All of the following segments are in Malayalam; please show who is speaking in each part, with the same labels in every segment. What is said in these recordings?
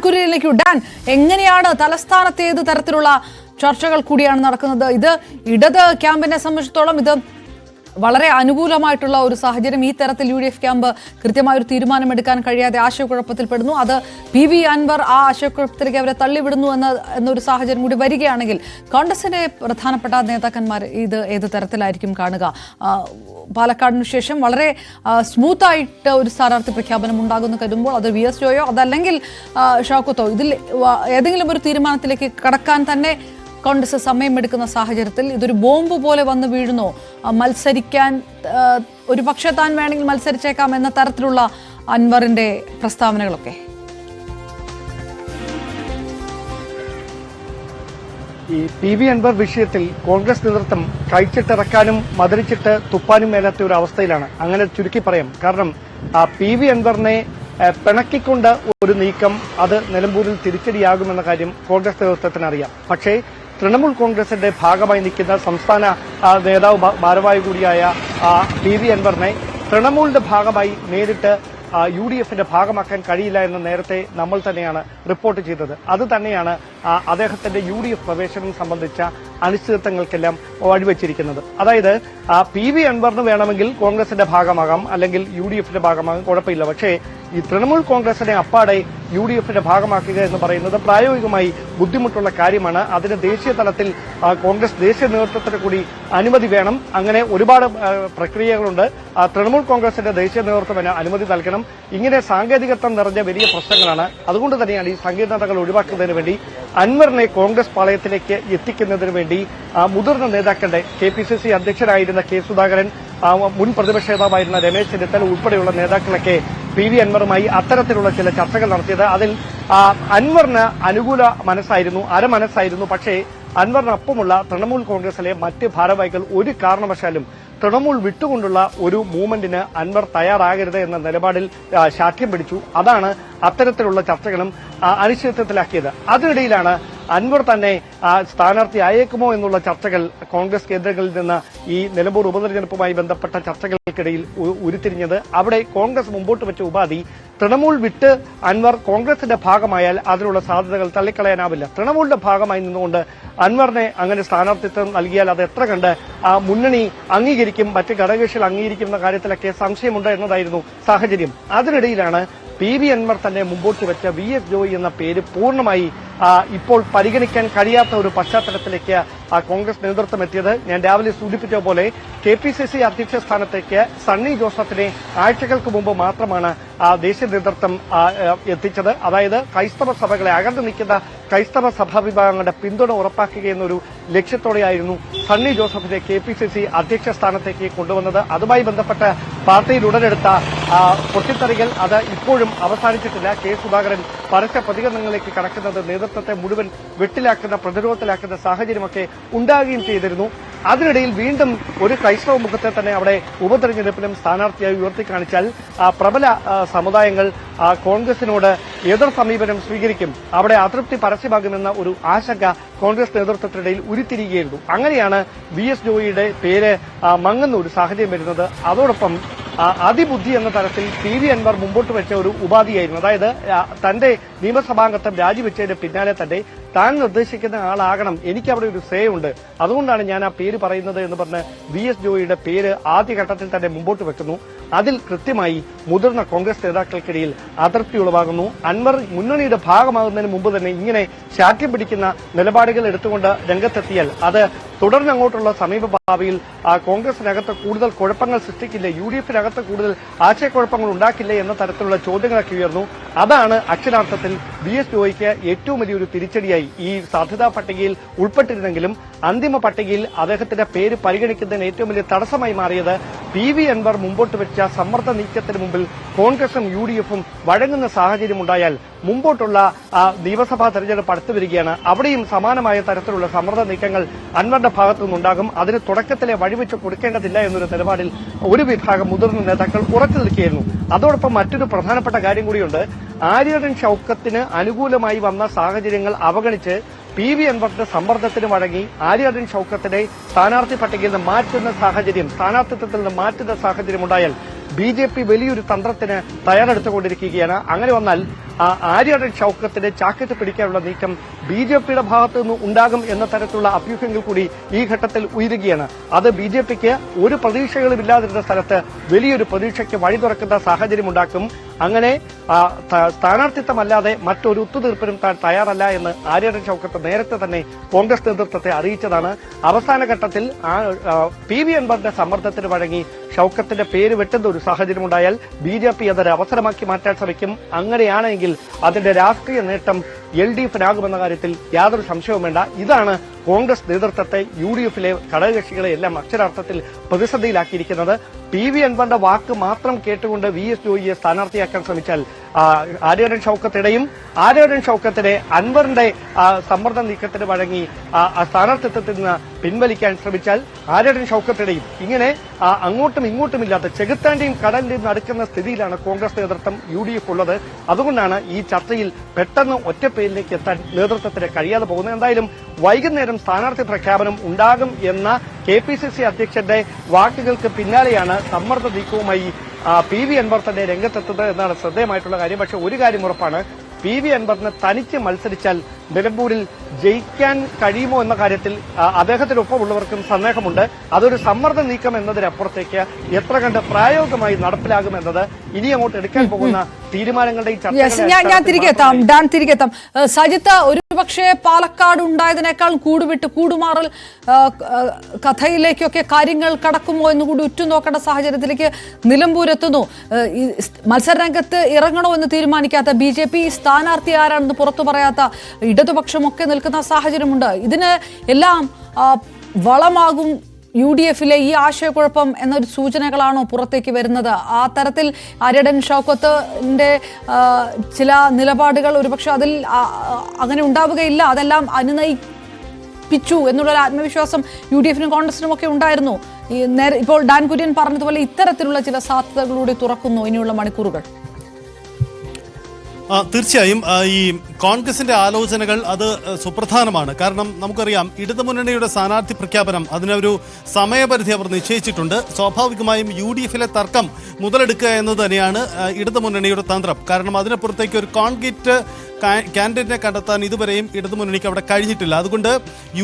Speaker 1: കുര്യനിലേക്ക്. ഡാൻ, എങ്ങനെയാണ് തലസ്ഥാനത്ത് ഏത് തരത്തിലുള്ള ചർച്ചകൾ കൂടിയാണ് നടക്കുന്നത്? ഇത് ഇടത് ക്യാമ്പിനെ സംബന്ധിച്ചിടത്തോളം ഇത് വളരെ അനുകൂലമായിട്ടുള്ള ഒരു സാഹചര്യം. ഈ തരത്തിൽ UDF ക്യാമ്പ് കൃത്യമായൊരു തീരുമാനമെടുക്കാൻ കഴിയാതെ ആശയക്കുഴപ്പത്തിൽപ്പെടുന്നു. അത് PV അൻവർ ആ ആശയക്കുഴപ്പത്തിലേക്ക് അവരെ തള്ളിവിടുന്നു എന്നൊരു സാഹചര്യം കൂടി വരികയാണെങ്കിൽ കോൺഗ്രസിന്റെ പ്രധാനപ്പെട്ട നേതാക്കന്മാർ ഇത് ഏത് തരത്തിലായിരിക്കും കാണുക? പാലക്കാടിന് ശേഷം വളരെ സ്മൂത്തായിട്ട് ഒരു സ്ഥാനാർത്ഥി പ്രഖ്യാപനം ഉണ്ടാകുമെന്ന് കരുതുമ്പോൾ അത് VS ജോയോ അതല്ലെങ്കിൽ ഷൗക്കത്തോ ഇതിൽ ഏതെങ്കിലും ഒരു തീരുമാനത്തിലേക്ക് കടക്കാൻ തന്നെ കോൺഗ്രസ് സമയമെടുക്കുന്ന സാഹചര്യത്തിൽ ഇതൊരു ബോംബ് പോലെ വന്ന് വീഴുന്നോ? മത്സരിക്കാൻ ഒരു പക്ഷേ താൻ വേണമെങ്കിൽ മത്സരിച്ചേക്കാം എന്ന തരത്തിലുള്ള അൻവറിന്റെ പ്രസ്താവനകളൊക്കെ
Speaker 2: ഈ PV അൻവർ വിഷയത്തിൽ കോൺഗ്രസ് നേതൃത്വം കഴിച്ചിട്ടിറക്കാനും മധുരിച്ചിട്ട് തുപ്പാനും മേലാത്ത ഒരു അവസ്ഥയിലാണ്. അങ്ങനെ ചുരുക്കി പറയാം. കാരണം PV അൻവറിനെ പിണക്കിക്കൊണ്ട് ഒരു നീക്കം അത് നിലമ്പൂരിൽ തിരിച്ചടിയാകുമെന്ന കാര്യം കോൺഗ്രസ് നേതൃത്വത്തിന് അറിയാം. പക്ഷേ തൃണമൂൽ കോൺഗ്രസിന്റെ ഭാഗമായി നിൽക്കുന്ന സംസ്ഥാന നേതാവ് ഭാരവാഹി കൂടിയായ PV അൻവറിനെ തൃണമൂലിന്റെ ഭാഗമായി നേരിട്ട് UDFന്റെ ഭാഗമാക്കാൻ കഴിയില്ല എന്ന് നേരത്തെ നമ്മൾ തന്നെയാണ് റിപ്പോർട്ട് ചെയ്തത്. അത് തന്നെയാണ് അദ്ദേഹത്തിന്റെ UDF പ്രവേശനം സംബന്ധിച്ച അനിശ്ചിതത്വങ്ങൾക്കെല്ലാം വഴിവെച്ചിരിക്കുന്നത്. അതായത് PV അൻവറിന് വേണമെങ്കിൽ കോൺഗ്രസിന്റെ ഭാഗമാകാം, അല്ലെങ്കിൽ UDFന്റെ ഭാഗമാകാം, കുഴപ്പമില്ല. പക്ഷേ ഈ തൃണമൂൽ കോൺഗ്രസിനെ അപ്പാടെ UDFന്റെ ഭാഗമാക്കുക എന്ന് പറയുന്നത് പ്രായോഗികമായി ബുദ്ധിമുട്ടുള്ള കാര്യമാണ്. അതിന് ദേശീയ തലത്തിൽ കോൺഗ്രസ് ദേശീയ നേതൃത്വത്തിന് കൂടി അനുമതി വേണം. അങ്ങനെ ഒരുപാട് പ്രക്രിയകളുണ്ട്. തൃണമൂൽ കോൺഗ്രസിന്റെ ദേശീയ നേതൃത്വം അനുമതി നൽകണം. ഇങ്ങനെ സാങ്കേതികത്വം നിറഞ്ഞ വലിയ പ്രശ്നങ്ങളാണ്. അതുകൊണ്ട് തന്നെയാണ് ഈ സങ്കീർണതകൾ ഒഴിവാക്കുന്നതിന് വേണ്ടി അൻവറിനെ കോൺഗ്രസ് പാളയത്തിലേക്ക് എത്തിക്കുന്നതിന് വേണ്ടി മുതിർന്ന നേതാക്കളുടെ KPCC അധ്യക്ഷനായിരുന്ന K സുധാകരൻ, മുൻ പ്രതിപക്ഷ നേതാവായിരുന്ന രമേശ് ചെന്നിത്തല ഉൾപ്പെടെയുള്ള നേതാക്കളൊക്കെ PV അൻവറുമായി അത്തരത്തിലുള്ള ചില ചർച്ചകൾ നടത്തിയത്. അതിൽ അൻവറിന് അനുകൂല മനസ്സായിരുന്നു, അരമനസ്സായിരുന്നു. പക്ഷേ അൻവറിനൊപ്പമുള്ള തൃണമൂൽ കോൺഗ്രസിലെ മറ്റ് ഭാരവാഹികൾ ഒരു കാരണവശാലും തൃണമൂൽ വിട്ടുകൊണ്ടുള്ള ഒരു മൂവ്മെന്റിന് അൻവർ തയ്യാറാകരുത് എന്ന നിലപാടിൽ ശാഠ്യം പിടിച്ചു. അതാണ് അത്തരത്തിലുള്ള ചർച്ചകളും അനിശ്ചിതത്വത്തിലാക്കിയത്. അതിനിടയിലാണ് അൻവർ തന്നെ സ്ഥാനാർത്ഥി അയക്കുമോ എന്നുള്ള ചർച്ചകൾ കോൺഗ്രസ് കേന്ദ്രങ്ങളിൽ നിന്ന് ഈ നിലമ്പൂർ ഉപതെരഞ്ഞെടുപ്പുമായി ബന്ധപ്പെട്ട ചർച്ചകൾക്കിടയിൽ ഉരുത്തിരിഞ്ഞത്. അവിടെ കോൺഗ്രസ് മുമ്പോട്ട് വെച്ച ഉപാധി തൃണമൂൽ വിട്ട് അൻവർ കോൺഗ്രസിന്റെ ഭാഗമായാൽ അതിനുള്ള സാധ്യതകൾ തള്ളിക്കളയാനാവില്ല. തൃണമൂലിന്റെ ഭാഗമായി നിന്നുകൊണ്ട് അൻവറിനെ അങ്ങനെ സ്ഥാനാർത്ഥിത്വം നൽകിയാൽ അത് എത്ര കണ്ട് മുന്നണി അംഗീകരിക്കും, മറ്റ് ഘടകകക്ഷികൾ അംഗീകരിക്കുന്ന കാര്യത്തിലൊക്കെ സംശയമുണ്ട് എന്നതായിരുന്നു സാഹചര്യം. അതിനിടയിലാണ് PV അൻവർ തന്നെ മുമ്പോട്ട് വെച്ച VS ജോയി എന്ന പേര് പൂർണ്ണമായി ഇപ്പോൾ പരിഗണിക്കാൻ കഴിയാത്ത ഒരു പശ്ചാത്തലത്തിലേക്ക് കോൺഗ്രസ് നേതൃത്വം എത്തിയത്. ഞാൻ രാവിലെ സൂചിപ്പിച്ച പോലെ KPCC അധ്യക്ഷ സ്ഥാനത്തേക്ക് സണ്ണി ജോസഫിനെ ആഴ്ചകൾക്ക് മുമ്പ് മാത്രമാണ് ദേശീയ നേതൃത്വം എത്തിച്ചത്. അതായത് ക്രൈസ്തവ സഭകളെ, അകന്നു നിൽക്കുന്ന ക്രൈസ്തവ സഭാ വിഭാഗങ്ങളുടെ പിന്തുണ ഉറപ്പാക്കുക എന്നൊരു ലക്ഷ്യത്തോടെയായിരുന്നു സണ്ണി ജോസഫിനെ KPCC അധ്യക്ഷ സ്ഥാനത്തേക്ക് കൊണ്ടുവന്നത്. അതുമായി ബന്ധപ്പെട്ട് പാർട്ടിയിൽ ഉടലെടുത്ത പൊട്ടിത്തെറികൾ അത് ഇപ്പോഴും അവസാനിച്ചിട്ടില്ല. K സുധാകരൻ പരസ്യ പ്രതികരണങ്ങളിലേക്ക് കടക്കുന്നത് നേതൃത്വത്തെ മുഴുവൻ വെട്ടിലാക്കുന്ന, പ്രതിരോധത്തിലാക്കുന്ന സാഹചര്യമൊക്കെ ഉണ്ടാകുകയും ചെയ്തിരുന്നു. അതിനിടയിൽ വീണ്ടും ഒരു ക്രൈസ്തവ മുഖത്തെ തന്നെ അവിടെ ഉപതെരഞ്ഞെടുപ്പിലും സ്ഥാനാർത്ഥിയായി ഉയർത്തിക്കാണിച്ചാൽ പ്രബല സമുദായങ്ങൾ കോൺഗ്രസിനോട് എതിർ സമീപനം സ്വീകരിക്കും, അവിടെ അതൃപ്തി പരസ്യമാകുമെന്ന ഒരു ആശങ്ക കോൺഗ്രസ് നേതൃത്വത്തിനിടയിൽ ഉരുത്തിരിയുകയായിരുന്നു. അങ്ങനെയാണ് VS ജോയിയുടെ പേര് മങ്ങുന്ന ഒരു സാഹചര്യം വരുന്നത്. അതോടൊപ്പം അതിബുദ്ധി എന്ന തരത്തിൽ PV അൻവർ മുമ്പോട്ട് വെച്ച ഒരു ഉപാധിയായിരുന്നു. അതായത് തന്റെ നിയമസഭാംഗത്വം രാജിവെച്ചതിന് പിന്നാലെ തന്നെ താൻ നിർദ്ദേശിക്കുന്ന ആളാകണം, എനിക്ക് അവിടെ ഒരു സേ ഉണ്ട്, അതുകൊണ്ടാണ് ഞാൻ ആ പേര് പറയുന്നത് എന്ന് പറഞ്ഞ് VS ജോയിയുടെ പേര് ആദ്യഘട്ടത്തിൽ തന്നെ മുമ്പോട്ട് വെക്കുന്നു. അതിൽ കൃത്യമായി മുതിർന്ന കോൺഗ്രസ് നേതാക്കൾക്കിടയിൽ അതൃപ്തി ഉളവാകുന്നു. അൻവർ മുന്നണിയുടെ ഭാഗമാകുന്നതിന് മുമ്പ് തന്നെ ഇങ്ങനെ ശാഠ്യം പിടിക്കുന്ന നിലപാടുകൾ എടുത്തുകൊണ്ട് രംഗത്തെത്തിയാൽ അത് തുടർന്നങ്ങോട്ടുള്ള സമീപ ഭാവിയിൽ കോൺഗ്രസിനകത്ത് കൂടുതൽ കുഴപ്പങ്ങൾ സൃഷ്ടിക്കില്ല, UDFിനകത്ത് കൂടുതൽ ആശയക്കുഴപ്പങ്ങൾ ഉണ്ടാക്കില്ല എന്ന തരത്തിലുള്ള ചോദ്യങ്ങളൊക്കെ ഉയർന്നു. അതാണ് അക്ഷരാർത്ഥത്തിൽ VS ജോയിക്ക് ഏറ്റവും വലിയൊരു തിരിച്ചടിയായി. ഈ സാധ്യതാ പട്ടികയിൽ ഉൾപ്പെട്ടിരുന്നെങ്കിലും അന്തിമ പട്ടികയിൽ അദ്ദേഹത്തിന്റെ പേര് പരിഗണിക്കുന്നതിന് ഏറ്റവും വലിയ തടസ്സമായി മാറിയത് PV അൻവർ മുമ്പോട്ട് വെച്ച സമ്മർദ്ദ നീക്കത്തിന് മുമ്പിൽ കോൺഗ്രസും UDFും വഴങ്ങുന്ന സാഹചര്യമുണ്ടായാൽ മുമ്പോട്ടുള്ള നിയമസഭാ തെരഞ്ഞെടുപ്പ് അടുത്തു വരികയാണ്. അവിടെയും സമാനമായ തരത്തിലുള്ള സമ്മർദ്ദ നീക്കങ്ങൾ അൻവറിന്റെ ഭാഗത്തുനിന്നുണ്ടാകും. അതിന് തുടക്കത്തിലെ വഴിവെച്ച് കൊടുക്കേണ്ടതില്ല എന്നൊരു നിലപാടിൽ ഒരു വിഭാഗം മുതിർന്ന നേതാക്കൾ ഉറച്ചു നിൽക്കുകയായിരുന്നു. അതോടൊപ്പം മറ്റൊരു പ്രധാനപ്പെട്ട കാര്യം കൂടിയുണ്ട്. ആര്യടൻ ഷൌക്കത്തിന് അനുകൂലമായി വന്ന സാഹചര്യങ്ങൾ അവഗണിച്ച് PV അൻവറിന്റെ സമ്മർദ്ദത്തിന് വഴങ്ങി ആര്യടൻ ഷൌക്കത്തിനെ സ്ഥാനാർത്ഥി പട്ടികയിൽ നിന്ന് മാറ്റുന്ന സാഹചര്യം, സ്ഥാനാർത്ഥിത്വത്തിൽ നിന്ന് മാറ്റുന്ന സാഹചര്യം ഉണ്ടായാൽ BJP വലിയൊരു തന്ത്രത്തിന് തയ്യാറെടുത്തുകൊണ്ടിരിക്കുകയാണ്. അങ്ങനെ വന്നാൽ ആര്യാടൻ ഷൗക്കത്തിന്റെ ചാക്കറ്റ് പിടിക്കാനുള്ള നീക്കം BJPയുടെ ഭാഗത്തു നിന്ന് ഉണ്ടാകും എന്ന തരത്തിലുള്ള അഭ്യൂഹങ്ങൾ കൂടി ഈ ഘട്ടത്തിൽ ഉയരുകയാണ്. അത് BJPക്ക് ഒരു പ്രതീക്ഷകളും ഇല്ലാതിരുന്ന സ്ഥലത്ത് വലിയൊരു പ്രതീക്ഷയ്ക്ക് വഴി തുറക്കുന്ന സാഹചര്യം ഉണ്ടാക്കും. അങ്ങനെ സ്ഥാനാർത്ഥിത്വമല്ലാതെ മറ്റൊരു ഒത്തുതീർപ്പിനും താൻ തയ്യാറല്ല എന്ന് ആര്യാടൻ ഷൗക്കത്ത് നേരത്തെ തന്നെ കോൺഗ്രസ് നേതൃത്വത്തെ അറിയിച്ചതാണ്. അവസാന ഘട്ടത്തിൽ PV അൻവറിന്റെ സമ്മർദ്ദത്തിന് വഴങ്ങി ഷൗക്കത്തിന്റെ പേര് വെട്ടുന്ന ഒരു സാഹചര്യമുണ്ടായാൽ BJP അതൊരു അവസരമാക്കി മാറ്റാൻ ശ്രമിക്കും. അങ്ങനെയാണെങ്കിൽ അതിന്റെ രാഷ്ട്രീയ നേട്ടം LDFിനാകുമെന്ന കാര്യത്തിൽ യാതൊരു സംശയവും വേണ്ട. ഇതാണ് കോൺഗ്രസ് നേതൃത്വത്തെ UDFിലെ ഘടകകക്ഷികളെ എല്ലാം അക്ഷരാർത്ഥത്തിൽ പ്രതിസന്ധിയിലാക്കിയിരിക്കുന്നത്. PV അൻവറിന്റെ വാക്ക് മാത്രം കേട്ടുകൊണ്ട് VS ജോയിയെ സ്ഥാനാർത്ഥിയാക്കാൻ ശ്രമിച്ചാൽ ആര്യാടൻ ഷൗക്കത്തിനെയും ആര്യാടൻ ഷൗക്കത്തിനെ അൻവറിന്റെ സമ്മർദ്ദ നീക്കത്തിന് വഴങ്ങി സ്ഥാനാർത്ഥിത്വത്തിൽ നിന്ന് പിൻവലിക്കാൻ ശ്രമിച്ചാൽ ആര്യാടൻ ഷൗക്കത്തിനെയും ഇങ്ങനെ അങ്ങോട്ടും ഇങ്ങോട്ടുമില്ലാത്ത ചെകുത്താന്റെയും കടലിന്റെയും നടക്കുന്ന സ്ഥിതിയിലാണ് കോൺഗ്രസ് നേതൃത്വം UDF ഉള്ളത്. അതുകൊണ്ടാണ് ഈ ചർച്ചയിൽ പെട്ടെന്ന് ഒറ്റപ്പേരിലേക്ക് എത്താൻ നേതൃത്വത്തിന് കഴിയാതെ പോകുന്നത്. എന്തായാലും വൈകുന്നേരം സ്ഥാനാർത്ഥി പ്രഖ്യാപനം ഉണ്ടാകും എന്ന KPCC അധ്യക്ഷന്റെ വാക്കുകൾക്ക് പിന്നാലെയാണ് സമ്മർദ്ദ നീക്കവുമായി PV അൻവർ തന്നെ രംഗത്തെത്തുന്നത് എന്നാണ് ശ്രദ്ധേയമായിട്ടുള്ള കാര്യം. പക്ഷെ ഒരു കാര്യം ഉറപ്പാണ്, PV അൻവറിന് തനിച്ച് മത്സരിച്ചാൽ നിലമ്പൂരിൽ ജയിക്കാൻ കഴിയുമോ എന്ന കാര്യത്തിൽ അദ്ദേഹത്തിനൊപ്പമുള്ളവർക്കും സന്ദേഹമുണ്ട്. അതൊരു സമ്മർദ്ദ നീക്കം എന്നതിനപ്പുറത്തേക്ക് എത്ര കണ്ട് പ്രായോഗികമായി നടപ്പിലാകുമെന്നത് ഇനി അങ്ങോട്ട് എടുക്കാൻ പോകുന്ന തീരുമാനങ്ങളുടെയും
Speaker 1: ഞാൻ തിരികെ എത്താം. സജിത്ത്, ഒരുപക്ഷെ പാലക്കാട് ഉണ്ടായതിനേക്കാൾ കൂടുമാറൽ കഥയിലേക്കൊക്കെ കാര്യങ്ങൾ കടക്കുമോ എന്നുകൂടി ഉറ്റുനോക്കേണ്ട സാഹചര്യത്തിലേക്ക് നിലമ്പൂരെത്തുന്നു. മത്സരരംഗത്ത് ഇറങ്ങണോ എന്ന് തീരുമാനിക്കാത്ത BJP, സ്ഥാനാർത്ഥി ആരാണെന്ന് പുറത്തു പറയാത്ത ഇടതുപക്ഷമൊക്കെ നിൽക്കുന്ന സാഹചര്യമുണ്ട്. ഇതിന് എല്ലാം വളമാകും UDFിലെ ഈ ആശയക്കുഴപ്പം എന്നൊരു സൂചനകളാണോ പുറത്തേക്ക് വരുന്നത്? ആ തരത്തിൽ ആര്യാടൻ ഷൗക്കത്തിന്റെ ചില നിലപാടുകൾ ഒരുപക്ഷെ അതിൽ അങ്ങനെ ഉണ്ടാവുകയില്ല, അതെല്ലാം അനുനയിപ്പിച്ചു എന്നുള്ളൊരു ആത്മവിശ്വാസം UDFിനും കോൺഗ്രസിനും ഒക്കെ ഉണ്ടായിരുന്നു. ഇപ്പോൾ ഡാൻ കുര്യൻ പറഞ്ഞതുപോലെ ഇത്തരത്തിലുള്ള ചില സാധ്യതകളിലൂടെ തുറക്കുന്നു ഇനിയുള്ള മണിക്കൂറുകൾ.
Speaker 3: തീർച്ചയായും ഈ കോൺഗ്രസിന്റെ ആലോചനകൾ അത് സുപ്രധാനമാണ്. കാരണം നമുക്കറിയാം, ഇടതുമുന്നണിയുടെ സ്ഥാനാർത്ഥി പ്രഖ്യാപനം അതിനൊരു സമയപരിധി അവർ നിശ്ചയിച്ചിട്ടുണ്ട്. സ്വാഭാവികമായും UDFിലെ തർക്കം മുതലെടുക്കുക എന്നത് തന്നെയാണ് ഇടതുമുന്നണിയുടെ തന്ത്രം. കാരണം അതിനപ്പുറത്തേക്ക് ഒരു കോൺക്രീറ്റ് കാൻഡിഡേറ്റിനെ കണ്ടെത്താൻ ഇതുവരെയും ഇടതുമുന്നണിക്ക് അവിടെ കഴിഞ്ഞിട്ടില്ല. അതുകൊണ്ട്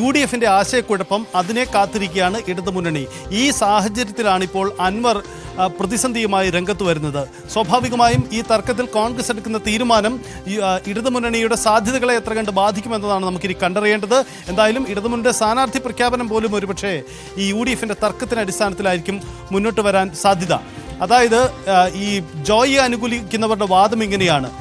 Speaker 3: UDFിന്റെ ആശയക്കുഴപ്പം അതിനെ കാത്തിരിക്കുകയാണ് ഇടതുമുന്നണി. ഈ സാഹചര്യത്തിലാണ് ഇപ്പോൾ അൻവർ പ്രതിസന്ധിയുമായി രംഗത്ത് വരുന്നത്. സ്വാഭാവികമായും ഈ തർക്കത്തിൽ കോൺഗ്രസ് എടുക്കുന്ന തീരുമാനം ഇടതുമുന്നണിയുടെ സാധ്യതകളെ എത്ര കണ്ട് ബാധിക്കുമെന്നതാണ് നമുക്കിനി കണ്ടറിയേണ്ടത്. എന്തായാലും ഇടതുമുന്നണിയുടെ സ്ഥാനാർത്ഥി പ്രഖ്യാപനം പോലും ഒരുപക്ഷെ ഈ UDFിന്റെ തർക്കത്തിന്റെ അടിസ്ഥാനത്തിലായിരിക്കും മുന്നോട്ട് വരാൻ സാധ്യത. അതായത് ഈ ജോയിയെ അനുകൂലിക്കുന്നവരുടെ വാദം ഇങ്ങനെയാണ്: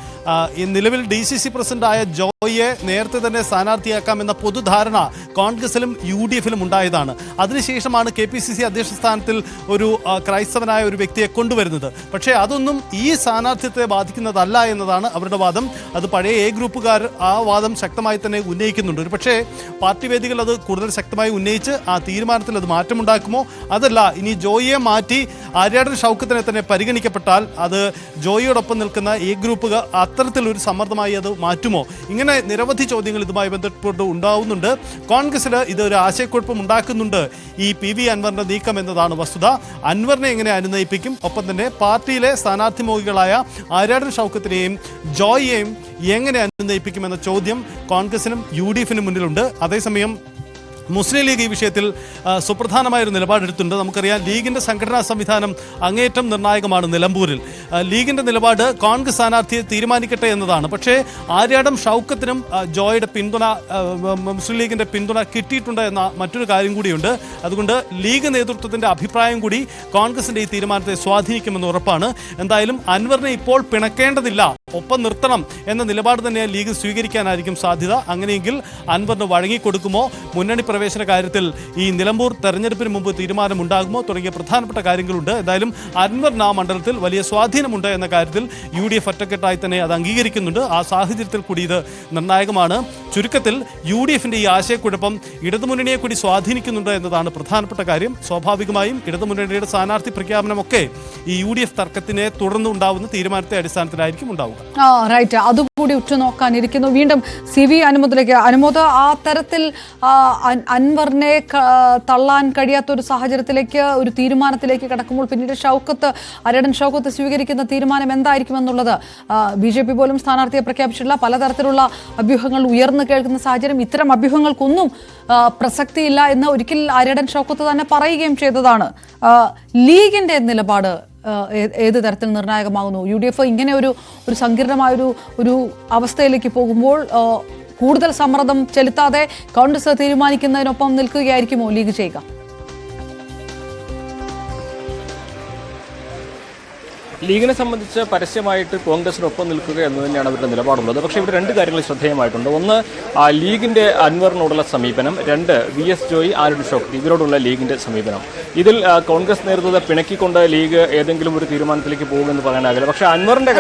Speaker 3: നിലവിൽ DCC പ്രസിഡന്റായ ജോയിയെ നേരത്തെ തന്നെ സ്ഥാനാർത്ഥിയാക്കാമെന്ന പൊതുധാരണ കോൺഗ്രസിലും UDFിലും ഉണ്ടായതാണ്. അതിനുശേഷമാണ് KPCC അധ്യക്ഷ സ്ഥാനത്തിൽ ഒരു ക്രൈസ്തവനായ ഒരു വ്യക്തിയെ കൊണ്ടുവരുന്നത്. പക്ഷേ അതൊന്നും ഈ സ്ഥാനാർത്ഥിത്വത്തെ ബാധിക്കുന്നതല്ല എന്നതാണ് അവരുടെ വാദം. അത് പഴയ ഗ്രൂപ്പുകാർ ആ വാദം ശക്തമായി തന്നെ ഉന്നയിക്കുന്നുണ്ട്. ഒരു പക്ഷേ പാർട്ടി വേദികൾ അത് കൂടുതൽ ശക്തമായി ഉന്നയിച്ച് ആ തീരുമാനത്തിൽ അത് മാറ്റമുണ്ടാക്കുമോ? അതല്ല, ഇനി ജോയിയെ മാറ്റി ആര്യാടൻ ഷൗക്കത്തിനെ തന്നെ പരിഗണിക്കപ്പെട്ടാൽ അത് ജോയിയോടൊപ്പം നിൽക്കുന്ന ഗ്രൂപ്പുകാർ അത്തരത്തിലൊരു സമ്മർദ്ദമായി അത് മാറ്റുമോ? ഇങ്ങനെ നിരവധി ചോദ്യങ്ങൾ ഇതുമായി ബന്ധപ്പെട്ട് ഉണ്ടാവുന്നുണ്ട്. കോൺഗ്രസിന് ഇതൊരു ആശയക്കുഴപ്പം ഉണ്ടാക്കുന്നുണ്ട് ഈ PV അൻവറിന്റെ നീക്കം എന്നതാണ് വസ്തുത. അൻവറിനെ എങ്ങനെ അനുനയിപ്പിക്കും? ഒപ്പം തന്നെ പാർട്ടിയിലെ സ്ഥാനാർത്ഥി മോഹികളായ ആര്യാടൻ ഷൗക്കത്തിനെയും ജോയിയെയും എങ്ങനെ അനുനയിപ്പിക്കുമെന്ന ചോദ്യം കോൺഗ്രസിനും UDFിനും മുന്നിലുണ്ട്. അതേസമയം മുസ്ലിം ലീഗ് ഈ വിഷയത്തിൽ സുപ്രധാനമായൊരു നിലപാടെടുത്തിട്ടുണ്ട്. നമുക്കറിയാം, ലീഗിന്റെ സംഘടനാ സംവിധാനം അങ്ങേയറ്റം നിർണായകമാണ് നിലമ്പൂരിൽ. ലീഗിന്റെ നിലപാട് കോൺഗ്രസ് സ്ഥാനാർത്ഥിയെ തീരുമാനിക്കട്ടെ എന്നതാണ്. പക്ഷേ ആര്യാടൻ ഷൗക്കത്തിനും ജോയുടെ പിന്തുണ, മുസ്ലിം ലീഗിന്റെ പിന്തുണ കിട്ടിയിട്ടുണ്ട് എന്ന മറ്റൊരു കാര്യം കൂടിയുണ്ട്. അതുകൊണ്ട് ലീഗ് നേതൃത്വത്തിന്റെ അഭിപ്രായം കൂടി കോൺഗ്രസിന്റെ ഈ തീരുമാനത്തെ സ്വാധീനിക്കുമെന്ന് ഉറപ്പാണ്. എന്തായാലും അൻവറിനെ ഇപ്പോൾ പിണക്കേണ്ടതില്ല, ഒപ്പം നിർത്തണം എന്ന നിലപാട് തന്നെ ലീഗ് സ്വീകരിക്കാനായിരിക്കും സാധ്യത. അങ്ങനെയെങ്കിൽ അൻവറിന് വഴങ്ങിക്കൊടുക്കുമോ? മുന്നണി പ്രവേശന കാര്യത്തിൽ ഈ നിലമ്പൂർ തെരഞ്ഞെടുപ്പിന് മുമ്പ് തീരുമാനമുണ്ടാകുമോ? തുടങ്ങിയ പ്രധാനപ്പെട്ട കാര്യങ്ങളുണ്ട്. എന്തായാലും അൻവറിന് ആ മണ്ഡലത്തിൽ വലിയ സ്വാധീനമുണ്ട് എന്ന കാര്യത്തിൽ UDF ഒറ്റക്കെട്ടായി തന്നെ അത് അംഗീകരിക്കുന്നുണ്ട്. ആ സാഹചര്യത്തിൽ കൂടി ഇത് നിർണായകമാണ്. ചുരുക്കത്തിൽ UDFിന്റെ ഈ ആശയക്കുഴപ്പം ഇടതുമുന്നണിയെ കൂടി സ്വാധീനിക്കുന്നുണ്ട് എന്നതാണ് പ്രധാനപ്പെട്ട കാര്യം. സ്വാഭാവികമായും ഇടതുമുന്നണിയുടെ സ്ഥാനാർത്ഥി പ്രഖ്യാപനമൊക്കെ ഈ UDF തർക്കത്തിനെ തുടർന്നുണ്ടാവുന്ന തീരുമാനത്തെ അടിസ്ഥാനത്തിലായിരിക്കും ഉണ്ടാവുക.
Speaker 1: കൂടി ഉറ്റുനോക്കാനിരിക്കുന്നു. വീണ്ടും CV അനുമോദിലേക്ക്. അനുമോദ്, ആ തരത്തിൽ അൻവറിനെ തള്ളാൻ കഴിയാത്ത ഒരു സാഹചര്യത്തിലേക്ക്, ഒരു തീരുമാനത്തിലേക്ക് കടക്കുമ്പോൾ പിന്നീട് അരടൻ ഷൗക്കത്ത് സ്വീകരിക്കുന്ന തീരുമാനം എന്തായിരിക്കുമെന്നുള്ളത് BJP പോലും സ്ഥാനാർത്ഥിയെ പ്രഖ്യാപിച്ചിട്ടില്ല. പലതരത്തിലുള്ള അഭ്യൂഹങ്ങൾ ഉയർന്നു കേൾക്കുന്ന സാഹചര്യം. ഇത്തരം അഭ്യൂഹങ്ങൾക്കൊന്നും പ്രസക്തിയില്ല എന്ന് ഒരിക്കൽ അരടൻ ഷൗക്കത്ത് തന്നെ പറയുകയും ചെയ്തതാണ്. ലീഗിന്റെ നിലപാട് ഏത് തരത്തിൽ നിർണായകമാകുന്നു? UDF ഇങ്ങനെ ഒരു സങ്കീർണമായ ഒരു അവസ്ഥയിലേക്ക് പോകുമ്പോൾ കൂടുതൽ സമ്മർദ്ദം ചെലുത്താതെ കോൺഗ്രസ് തീരുമാനിക്കുന്നതിനൊപ്പം നിൽക്കുകയായിരിക്കുമോ ലീഗ് ചെയ്യുക?
Speaker 4: ലീഗിനെ സംബന്ധിച്ച് പരസ്യമായിട്ട് കോൺഗ്രസിനൊപ്പം നിൽക്കുക എന്ന് തന്നെയാണ് അവരുടെ നിലപാടുള്ളത്. പക്ഷേ ഇവിടെ രണ്ട് കാര്യങ്ങൾ ശ്രദ്ധേയമായിട്ടുണ്ട്. ഒന്ന്, ലീഗിന്റെ അൻവറിനോടുള്ള സമീപനം. രണ്ട്, VS ജോയി, അരടൻ ഷൗക്കത്ത് ഇവരോടുള്ള ലീഗിന്റെ സമീപനം. ഇതിൽ കോൺഗ്രസ് നേതൃത്വത്തെ പിണക്കിക്കൊണ്ട് ലീഗ് ഏതെങ്കിലും ഒരു തീരുമാനത്തിലേക്ക് പോകുമെന്ന് പറയാനാകില്ല. പക്ഷേ അൻവറിന്റെ